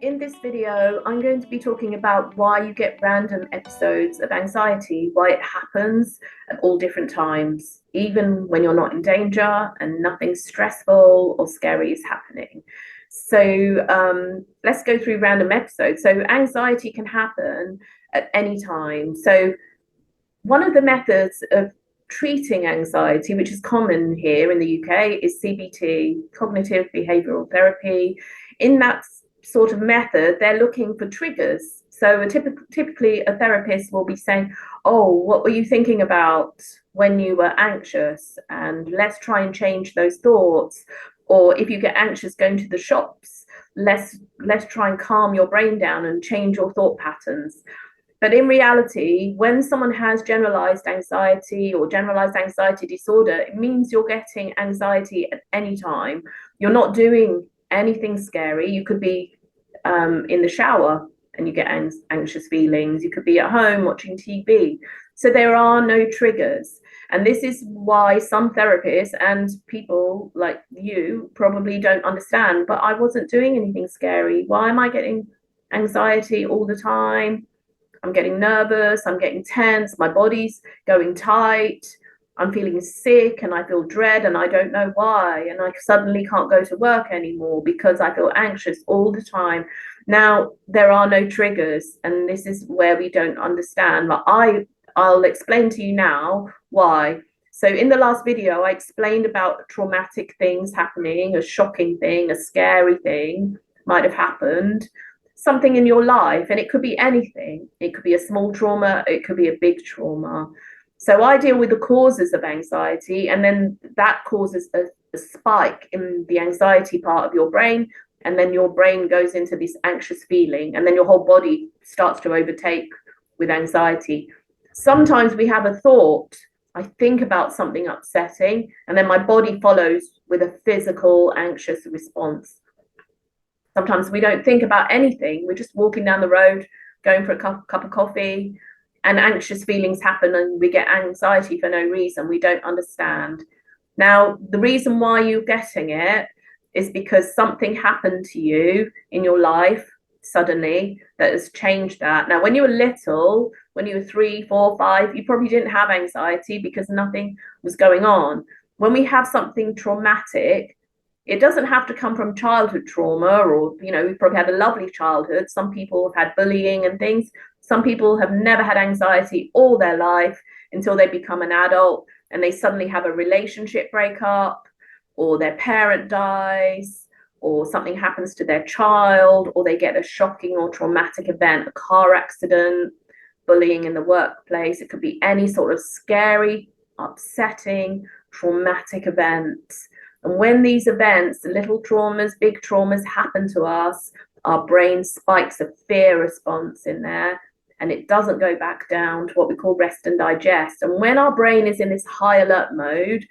In this video, I'm going to be talking about why you get random episodes of anxiety, why it happens at all different times, even when you're not in danger and nothing stressful or scary is happening. So let's go through random episodes. So anxiety can happen at any time. So one of the methods of treating anxiety, which is common here in the UK, is CBT, cognitive behavioral therapy. In that sort of method, they're looking for triggers. So typically a therapist will be saying, oh, what were you thinking about when you were anxious? And let's try and change those thoughts. Or if you get anxious going to the shops, let's try and calm your brain down and change your thought patterns. But in reality, when someone has generalized anxiety or generalized anxiety disorder, it means you're getting anxiety at any time. You're not doing anything scary. You could be in the shower and you get anxious feelings. You could be at home watching TV. So there are no triggers. And this is why some therapists and people like you probably don't understand, but I wasn't doing anything scary. Why am I getting anxiety all the time? I'm getting nervous, I'm getting tense, my body's going tight, I'm feeling sick and I feel dread and I don't know why. And I suddenly can't go to work anymore because I feel anxious all the time. Now, there are no triggers, and this is where we don't understand. But I'll explain to you now why. So in the last video, I explained about traumatic things happening, a shocking thing, a scary thing might have happened, something in your life, and it could be anything. It could be a small trauma, it could be a big trauma. So I deal with the causes of anxiety, and then that causes a spike in the anxiety part of your brain, and then your brain goes into this anxious feeling, and then your whole body starts to overtake with anxiety. Sometimes we have a thought, I think about something upsetting, and then my body follows with a physical anxious response. Sometimes we don't think about anything. We're just walking down the road, going for a cup of coffee, and anxious feelings happen and we get anxiety for no reason. We don't understand. Now, the reason why you're getting it is because something happened to you in your life suddenly that has changed that. Now, when you were little, when you were 3, 4, 5, you probably didn't have anxiety because nothing was going on. When we have something traumatic, it doesn't have to come from childhood trauma, or, we've probably had a lovely childhood. Some people have had bullying and things. Some people have never had anxiety all their life until they become an adult and they suddenly have a relationship breakup, or their parent dies, or something happens to their child, or they get a shocking or traumatic event, a car accident, bullying in the workplace. It could be any sort of scary, upsetting, traumatic events. And when these events, little traumas, big traumas, happen to us, our brain spikes a fear response in there, and it doesn't go back down to what we call rest and digest. And when our brain is in this high alert mode,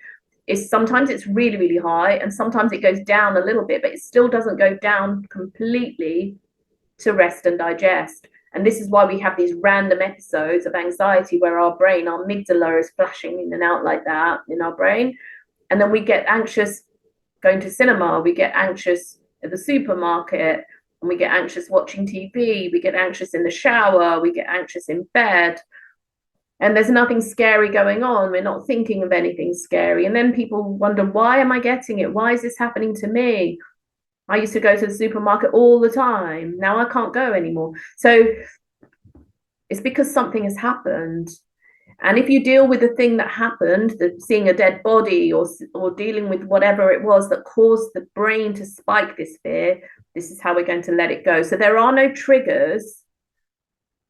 sometimes it's really, really high, and sometimes it goes down a little bit, but it still doesn't go down completely to rest and digest. And this is why we have these random episodes of anxiety where our brain, our amygdala is flashing in and out like that in our brain. And then we get anxious going to cinema, we get anxious at the supermarket, and we get anxious watching TV, we get anxious in the shower, we get anxious in bed. And there's nothing scary going on. We're not thinking of anything scary. And then people wonder, why am I getting it? Why is this happening to me? I used to go to the supermarket all the time. Now I can't go anymore. So it's because something has happened. And if you deal with the thing that happened, seeing a dead body, or dealing with whatever it was that caused the brain to spike this fear, this is how we're going to let it go. So there are no triggers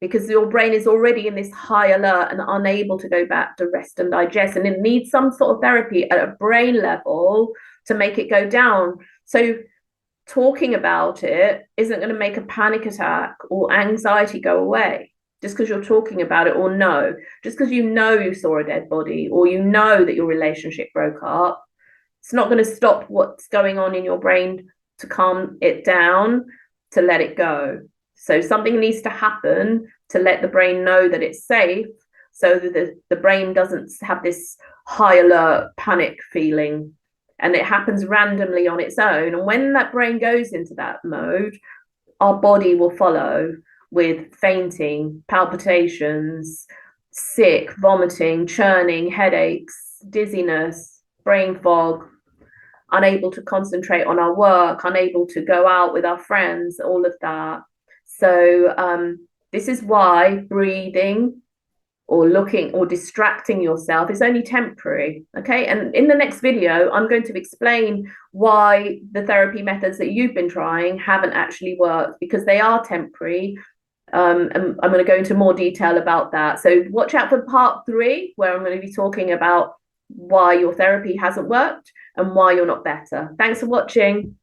because your brain is already in this high alert and unable to go back to rest and digest. And it needs some sort of therapy at a brain level to make it go down. So talking about it isn't going to make a panic attack or anxiety go away. Just because you're talking about it, or no, just because you saw a dead body, or that your relationship broke up, it's not going to stop what's going on in your brain to calm it down, to let it go. So something needs to happen to let the brain know that it's safe, so that the brain doesn't have this high alert panic feeling. And it happens randomly on its own. And when that brain goes into that mode, our body will follow with fainting, palpitations, sick, vomiting, churning, headaches, dizziness, brain fog, unable to concentrate on our work, unable to go out with our friends, all of that. So this is why breathing or looking or distracting yourself is only temporary. Okay. And in the next video, I'm going to explain why the therapy methods that you've been trying haven't actually worked, because they are temporary. And I'm going to go into more detail about that. So watch out for part 3, where I'm going to be talking about why your therapy hasn't worked and why you're not better. Thanks for watching.